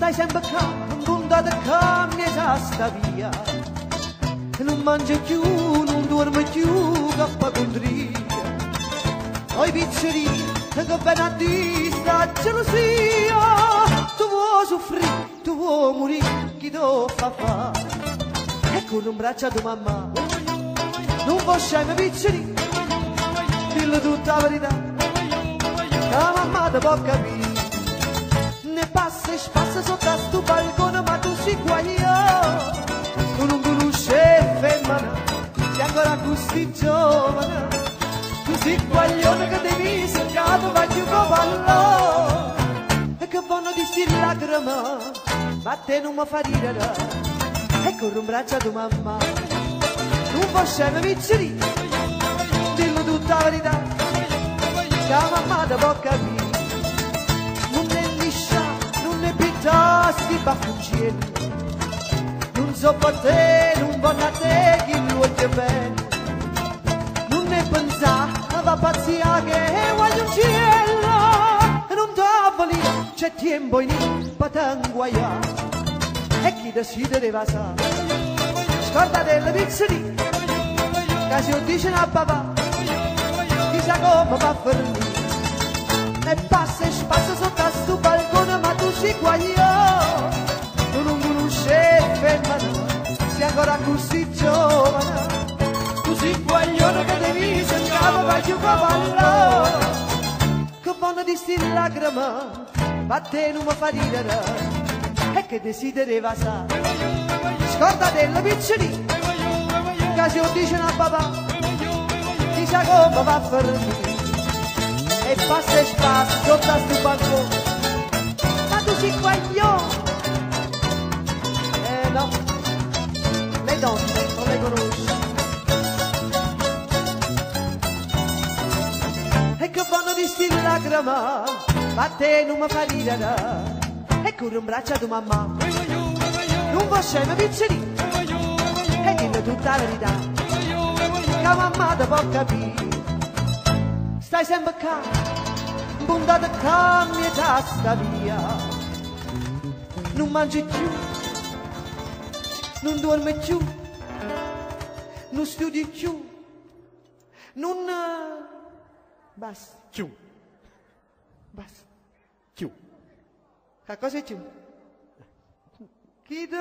Stai sempre qua, puntata qua, mi sta via. Non mangi più, non dormi più, che fa contria. Oi piccoli, che viene a dire sta gelosia. Tu vuoi soffrire, tu vuoi morire, chi te fa fare? E con un braccio a tua mamma, non vuoi scemi piccoli, dillo tutta la verità, che la mamma ti può capire. Ne passa e spassa sotto a sto balcone, ma tu sei qua io. Tu non conosci femmina, sei ancora così giovane. Tu sei guaglione che devi seccato, vai più cavallo. E che vanno di sti lacrime, ma te non mi fa ridere. E corro un braccio a tua mamma, non può scemi piccoli, dillo tutta la verità, che la mamma ti può capire. Non è liscia, non è pittasti baffuccielli, non so per te, non vanno a te, chi lo vuoi bene. Non è pensare, ma va pazzia che voglio un cielo, e non tavoli, c'è tempo in per te inguaiare. E chi desidera sa, scorda delle pizzeri, che se lo dicono a papà, chissà come va a fermare. E passa e spassa sotto a sto balcone, ma tu sei qua io. Tu non conosci femmina, sei ancora così giovane. Tu sei guaglione che devi segnare, vai più cavallo. Che vanno di sti lacrime, ma te non mi fa ridere. E che desidereva sa, scorda delle piccoli, che se lo dicono a papà, chissà come va a fermare. E passa e spassa sotto a sto balcone, ma tu sei guaglione. No, le donne non le conosci. E che fanno di sti lacrime, ma te non mi fa ridere. E corri un braccio a tua mamma, non vuoi scemi piccoli, e dillo tutta la verità, che la mamma ti può capire. Stai sempre qua, puntata qua, mi sta via. Non mangi più, non dormi più, non studi più, non... Basta. Più. Basta. Più. Che cosa è più? Chi do?